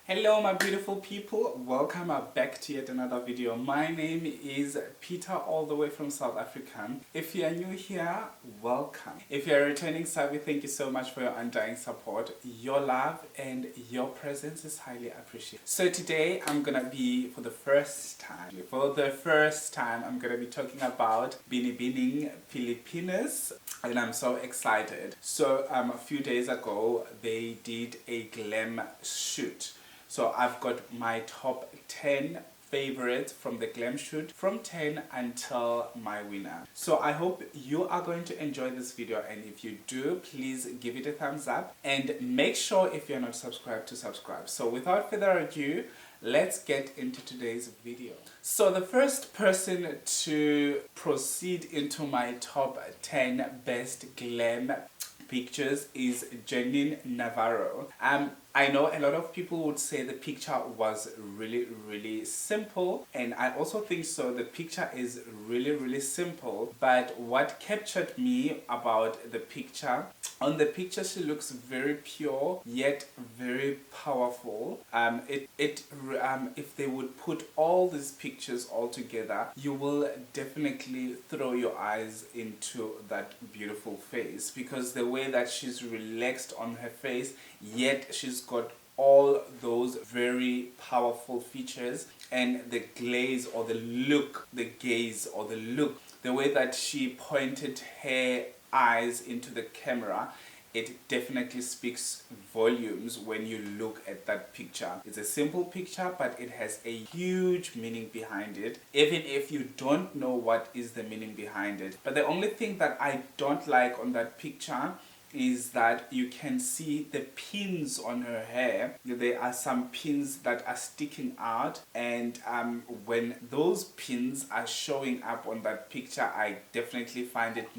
Hello my beautiful people, welcome back to yet another video. My name is Peter, all the way from South Africa. If you are new here, welcome. If you are returning Savi, thank you so much for your undying support. Your love and your presence is highly appreciated. So today I'm gonna be, for the first time, I'm gonna be talking about Binibining Pilipinas, and I'm so excited. So a few days ago they did a glam shoot. So I've got my top 10 favorites from the glam shoot, from 10 until my winner. So I hope you are going to enjoy this video, and if you do, please give it a thumbs up and make sure if you're not subscribed to subscribe. So without further ado, let's get into today's video. So the first person to proceed into my top 10 best glam pictures is Janine Navarro. I know a lot of people would say the picture was really simple, and I also think so. The picture is really simple, but what captured me about the picture, on the picture she looks very pure yet very powerful. If they would put all these pictures all together, you will definitely throw your eyes into that beautiful face, because the way that she's relaxed on her face, yet she's got all those very powerful features, and the glaze or the look, the gaze or the look, the way that she pointed her eyes into the camera, it definitely speaks volumes when you look at that picture. It's a simple picture, but it has a huge meaning behind it, even if you don't know what is the meaning behind it. But the only thing that I don't like on that picture is that you can see the pins on her hair. There are some pins that are sticking out, and when those pins are showing up on that picture, I definitely find it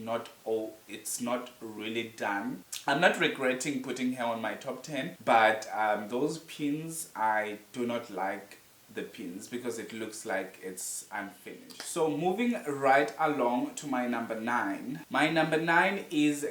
it's not really done. I'm not regretting putting her on my top 10, but those pins, I do not like the pins because it looks like it's unfinished. So moving right along to my number 9. My number 9 is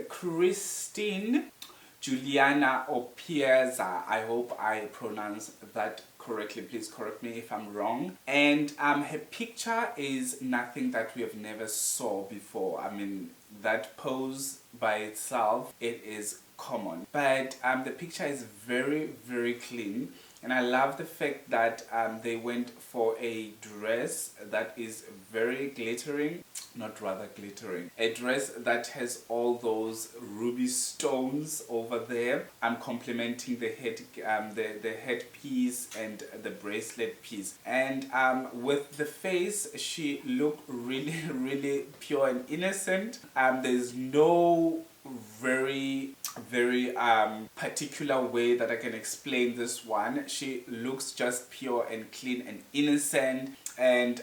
Juliana or Piazza. I hope I pronounce that correctly. Please correct me if I'm wrong. And her picture is nothing that we have never saw before. I mean, that pose by itself, it is common. But the picture is very clean. And I love the fact that they went for a dress that is very glittering, a dress that has all those ruby stones over there. I'm complimenting the headpiece and the bracelet piece. And with the face, she looked really pure and innocent. There's no very particular way that I can explain this one. She looks just pure and clean and innocent, and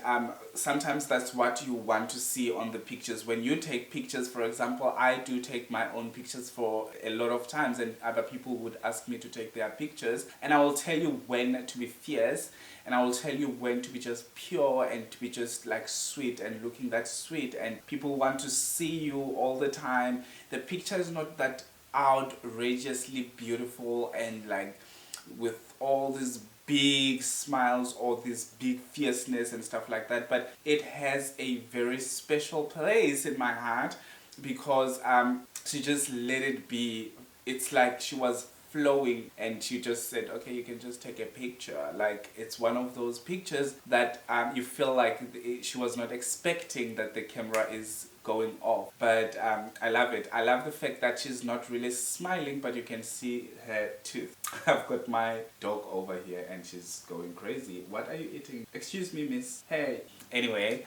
sometimes that's what you want to see on the pictures. When you take pictures, for example, I do take my own pictures for a lot of times, and other people would ask me to take their pictures, and I will tell you when to be fierce, and I will tell you when to be just pure and to be just like sweet and looking that sweet, and people want to see you all the time. The picture is not that outrageously beautiful and like with all these big smiles or this big fierceness and stuff like that, but it has a very special place in my heart because she just let it be. It's like she was flowing and she just said, okay, you can just take a picture. Like, it's one of those pictures that you feel like she was not expecting that the camera is going off. But I love it. I love the fact that she's not really smiling, but you can see her tooth. I've got my dog over here and she's going crazy. What are you eating? Excuse me, miss. Hey. Anyway,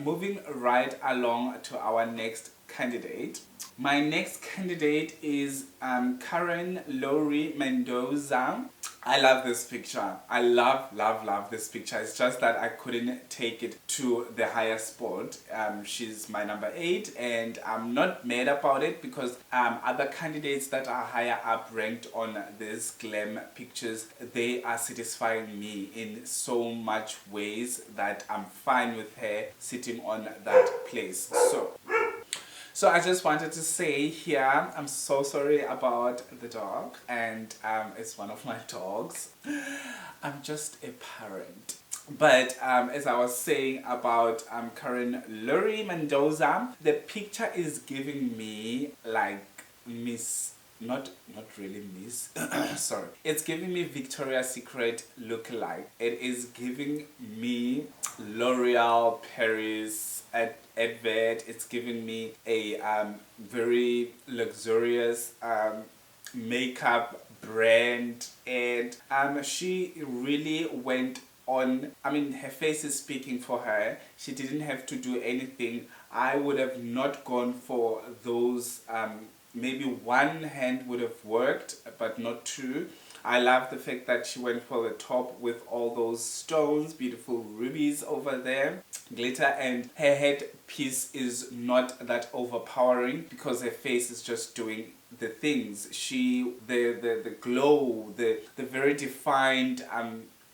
moving right along to our next candidate. My next candidate is Laurie Mendoza. I love this picture. I love this picture. It's just that I couldn't take it to the higher spot. She's my number 8, and I'm not mad about it because other candidates that are higher up ranked on these glam pictures, they are satisfying me in so much ways that I'm fine with her sitting on that place. So I just wanted to say here, I'm so sorry about the dog, and it's one of my dogs. I'm just a parent. But as I was saying about Karen Laurie Mendoza, the picture is giving me like Miss, not really Miss, sorry. It's giving me Victoria's Secret lookalike. It is giving me L'Oreal Paris advert. It's giving me a very luxurious makeup brand, and she really went on. I mean, her face is speaking for her. She didn't have to do anything. I would have not gone for those. Maybe one hand would have worked, but not two. I love the fact that she went for the top with all those stones, beautiful rubies over there, glitter, and her head piece is not that overpowering because her face is just doing the things. The glow, the very defined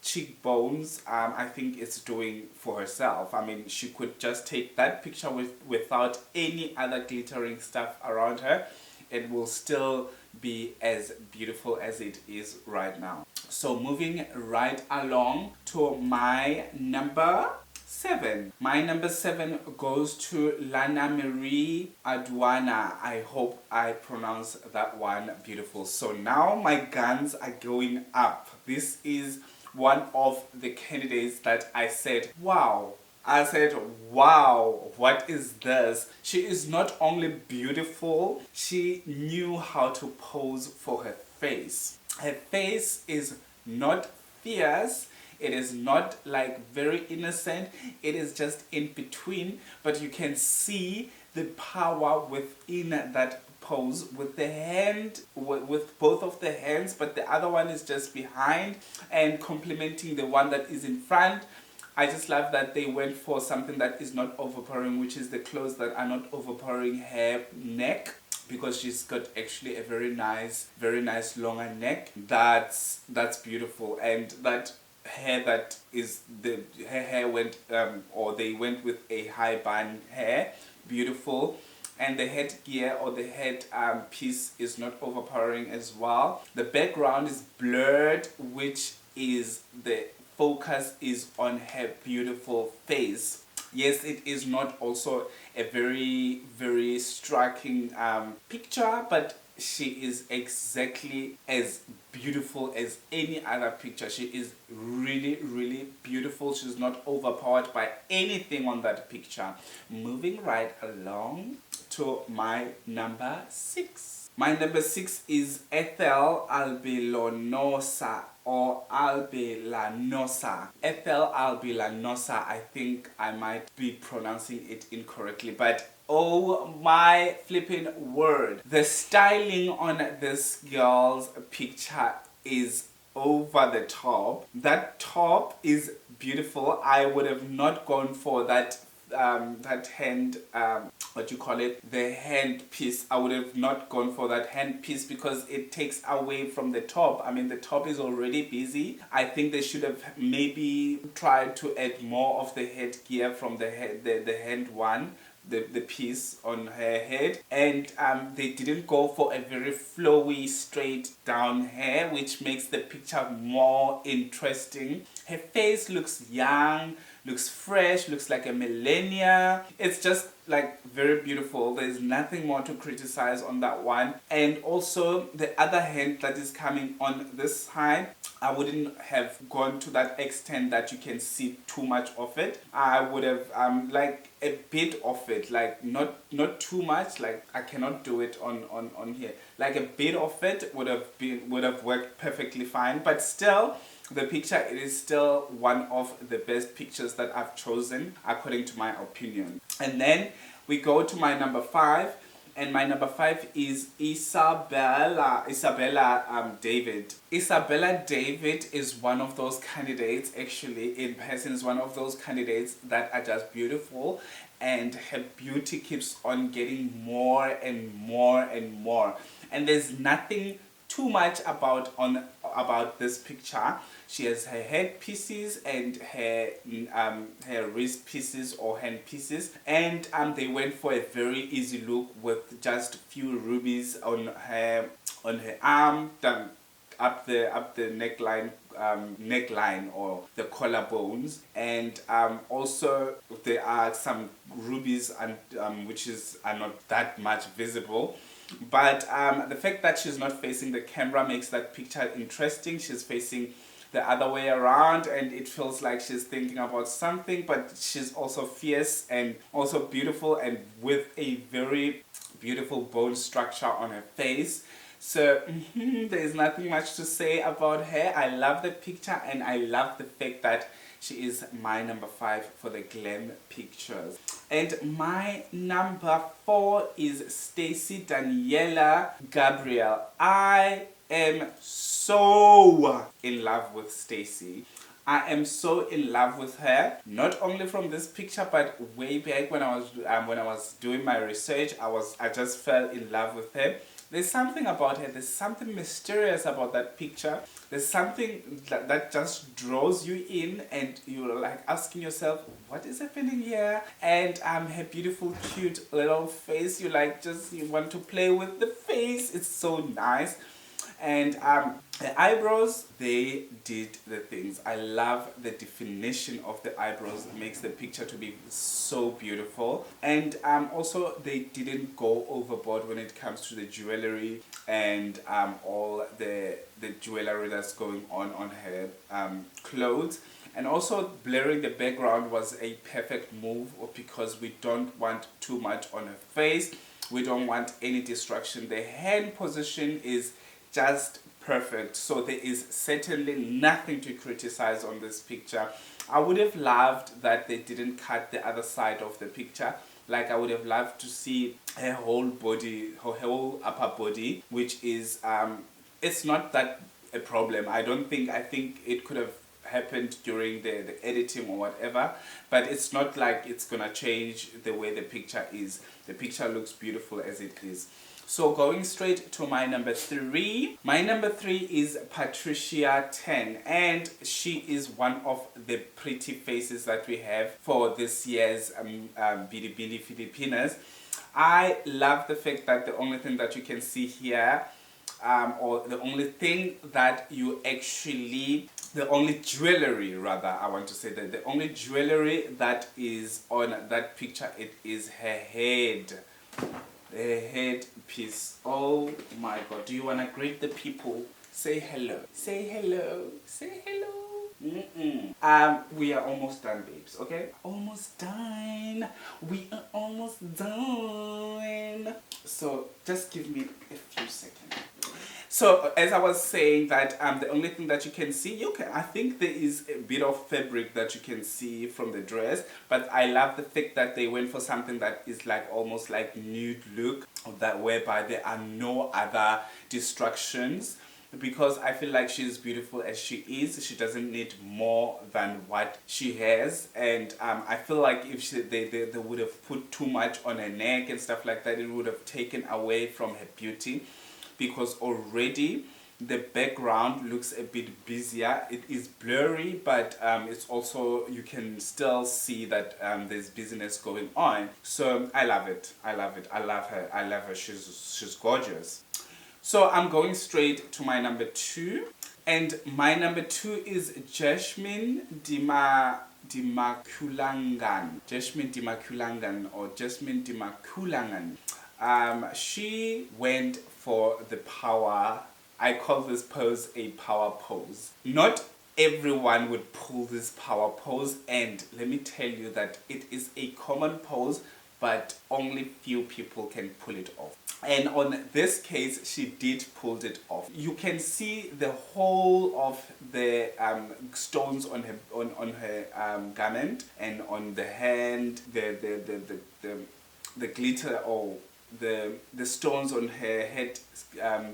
cheekbones, I think it's doing for herself. I mean, she could just take that picture without any other glittering stuff around her. It will still be as beautiful as it is right now. So moving right along to my number 7. My number 7 goes to Laina Marie Arduana. I hope I pronounce that one beautiful. So now my guns are going up. This is one of the candidates that I said, wow. I said, wow, what is this? She is not only beautiful, she knew how to pose for her face. Her face is not fierce, it is not like very innocent, it is just in between, but you can see the power within that pose with the hand, with both of the hands, but the other one is just behind and complementing the one that is in front. I just love that they went for something that is not overpowering, which is the clothes that are not overpowering her neck, because she's got actually a very nice longer neck. That's beautiful. And that hair, that is her hair went or they went with a high bun hair, beautiful. And the headgear or the head piece is not overpowering as well. The background is blurred, which is the focus is on her beautiful face. Yes, it is not also a very striking picture, but she is exactly as beautiful as any other picture. She is really beautiful. She's not overpowered by anything on that picture. Moving right along to my number 6. My number 6 is Ethiel Albillanosa or Albillanosa. Ethiel Albillanosa, I think I might be pronouncing it incorrectly, but oh my flipping word. The styling on this girl's picture is over the top. That top is beautiful. I would have not gone for that hand, what you call it, the hand piece. I would have not gone for that hand piece because it takes away from the top. I mean, the top is already busy. I think they should have maybe tried to add more of the headgear from the hand one, the piece on her head, and they didn't go for a very flowy straight down hair, which makes the picture more interesting. Her face looks young, looks fresh, looks like a millennia. It's just like very beautiful. There's nothing more to criticize on that one. And also the other hand that is coming on this side, I wouldn't have gone to that extent that you can see too much of it. I would have like a bit of it, like not too much, like I cannot do it on here. Like a bit of it would have worked perfectly fine, but still the picture, it is still one of the best pictures that I've chosen according to my opinion. And then we go to my number 5, and my number 5 is Isabella David. Isabella David is one of those candidates, actually in person is one of those candidates that are just beautiful, and her beauty keeps on getting more and more and more, and there's nothing too much about this picture. She has her head pieces and her wrist pieces or hand pieces, and they went for a very easy look with just few rubies on her arm, up the neckline or the collarbones, and also there are some rubies and which are not that much visible. But the fact that she's not facing the camera makes that picture interesting. She's facing the other way around, and it feels like she's thinking about something, but she's also fierce and also beautiful, and with a very beautiful bone structure on her face. So there's nothing much to say about her. I love the picture, and I love the fact that she is my number 5 for the Glam pictures. And my number 4 is Stacey, Daniela, Gabrielle. I am so in love with Stacey. I am so in love with her, not only from this picture, but way back when I was doing my research, I just fell in love with her. There's something about her, there's something mysterious about that picture. There's something that just draws you in, and you're like asking yourself, what is happening here? And her beautiful, cute little face, you want to play with the face. It's so nice. And the eyebrows, they did the things. I love the definition of the eyebrows. It makes the picture to be so beautiful. And also they didn't go overboard when it comes to the jewelry and all the jewelry that's going on her clothes. And also blurring the background was a perfect move, because we don't want too much on her face. We don't want any distraction. The hand position is just perfect, so there is certainly nothing to criticize on this picture. I would have loved that they didn't cut the other side of the picture. Like, I would have loved to see her whole body, her whole upper body, which is it's not that a problem. I think it could have happened during the editing or whatever, but it's not like it's gonna change the way the picture is. The picture looks beautiful as it is. So going straight to my number 3. My number 3 is Patricia Ten, and she is one of the pretty faces that we have for this year's Binibining Pilipinas. I love the fact that the only thing that you can see here, or the only thing that you actually, the only jewelry rather, I want to say that the only jewelry that is on that picture, it is her head. The head piece. Oh my god. Do you want to greet the people? Say hello. Say hello. Say hello. We are almost done, babes, okay? Almost done. We are almost done. So just give me a few seconds. So as I was saying that the only thing that you can see, I think there is a bit of fabric that you can see from the dress, but I love the fact that they went for something that is like almost like nude look, that whereby there are no other distractions, because I feel like she's beautiful as she is. She doesn't need more than what she has, and I feel like if they would have put too much on her neck and stuff like that, it would have taken away from her beauty. Because already the background looks a bit busier. It is blurry, but it's also, you can still see that there's business going on. So I love it. I love it. I love her. I love her. She's gorgeous. So I'm going straight to my number 2. And my number 2 is Jasmine Dimakulangan. Jasmine Dimakulangan or Jasmine Dimakulangan. She went for the power. I call this pose a power pose. Not everyone would pull this power pose, and let me tell you that it is a common pose, but only few people can pull it off. And on this case, she did pull it off. You can see the whole of the stones on her garment, and on the hand, the glitter, or the stones on her head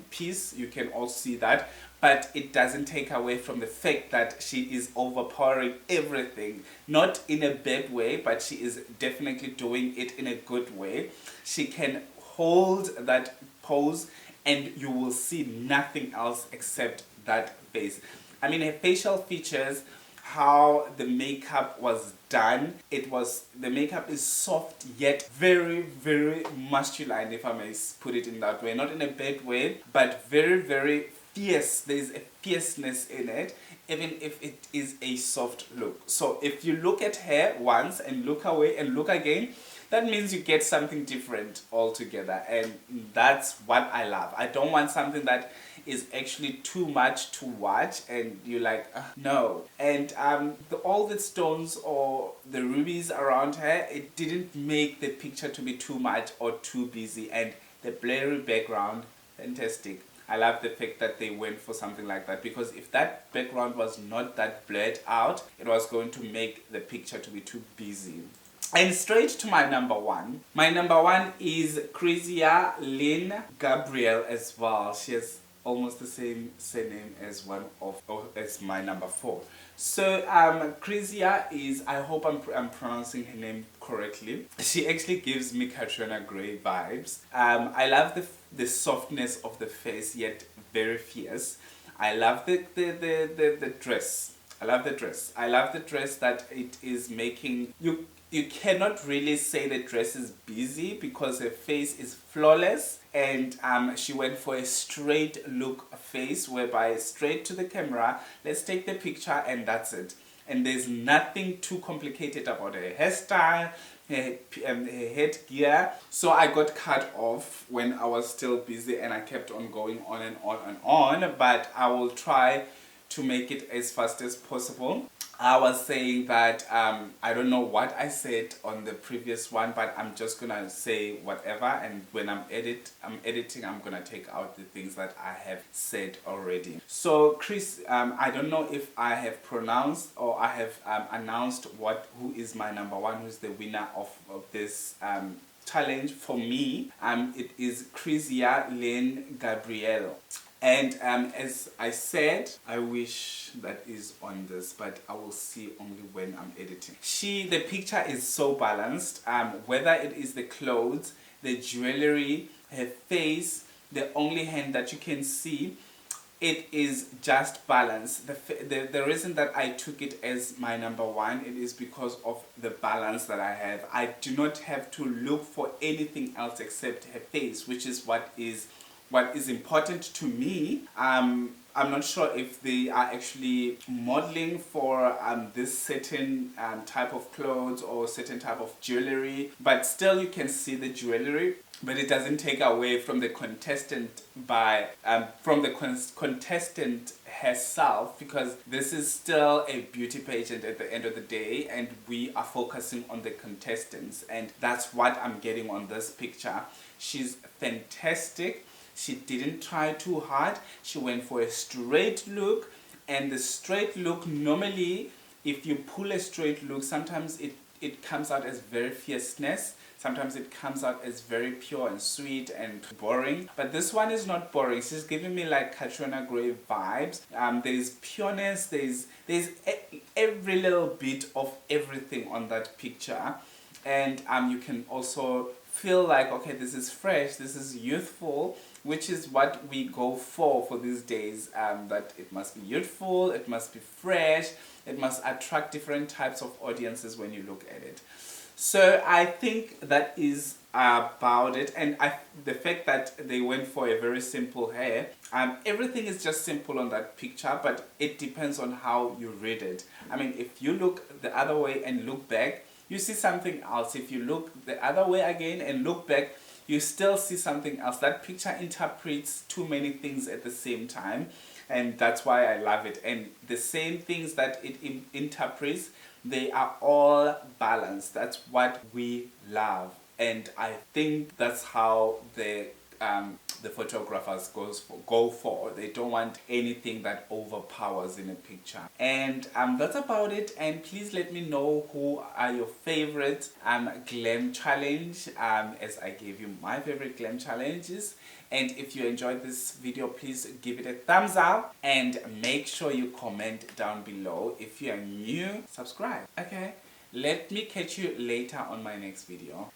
piece. You can all see that, but it doesn't take away from the fact that she is overpowering everything, not in a bad way, but she is definitely doing it in a good way. She can hold that pose and you will see nothing else except that face. I mean, her facial features, how the makeup was done, the makeup is soft yet very, very masculine, if I may put it in that way. Not in a bad way, but very, very fierce. There's a fierceness in it, even if it is a soft look. So if you look at her once and look away and look again, that means you get something different altogether, and that's what I love. I don't want something that is actually too much to watch and you're like, no. And all the stones or the rubies around her, it didn't make the picture to be too much or too busy, and the blurry background, fantastic. I love the fact that they went for something like that, because if that background was not that blurred out, it was going to make the picture to be too busy. And straight to my number one. My number one is Crizia, Lynn, Gabrielle as well. She has almost the same surname as as my number 4. So Crizia is, I hope I'm pronouncing her name correctly. She actually gives me Katrina Gray vibes. I love the softness of the face, yet very fierce. I love the dress. I love the dress. I love the dress that it is making you. You cannot really say the dress is busy because her face is flawless, and she went for a straight look face, whereby straight to the camera, let's take the picture and that's it. And there's nothing too complicated about her hairstyle, her headgear. So I got cut off when I was still busy and I kept on going on and on and on, but I will try to make it as fast as possible. I was saying that I don't know what I said on the previous one, but I'm just gonna say whatever, and when I'm editing, I'm gonna take out the things that I have said already. So Chris, I don't know if I have pronounced or I have announced who is my number one, who's the winner of this challenge. For me, it is Crizia, Lynn, Gabrielle. And as I said, I wish that is on this, but I will see only when I'm editing. The picture is so balanced, whether it is the clothes, the jewelry, her face, the only hand that you can see, it is just balanced. The reason that I took it as my number one, it is because of the balance that I have. I do not have to look for anything else except her face, which is what is important to me. I'm not sure if they are actually modeling for this certain type of clothes or certain type of jewelry, but still you can see the jewelry, but it doesn't take away from the contestant contestant herself, because this is still a beauty pageant at the end of the day, and we are focusing on the contestants, and that's what I'm getting on this picture. She's fantastic. She didn't try too hard. She went for a straight look, and the straight look, normally if you pull a straight look, sometimes it comes out as very fierceness, sometimes it comes out as very pure and sweet and boring, but this one is not boring. She's giving me like Katrina Gray vibes. There's pureness, there's every little bit of everything on that picture, and you can also feel like, okay, this is fresh, this is youthful, which is what we go for these days, that it must be youthful, it must be fresh, it must attract different types of audiences when you look at it. So I think that is about it, and the fact that they went for a very simple hair, everything is just simple on that picture, but it depends on how you read it. I mean, if you look the other way and look back, you see something else. If you look the other way again and look back, you still see something else. That picture interprets too many things at the same time, and that's why I love it. And the same things that it interprets, they are all balanced. That's what we love, and I think that's how the photographers go for. They don't want anything that overpowers in a picture. And that's about it. And please let me know who are your favorite glam challenge, as I gave you my favorite glam challenges. And if you enjoyed this video, please give it a thumbs up and make sure you comment down below. If you are new, subscribe. Okay, let me catch you later on my next video.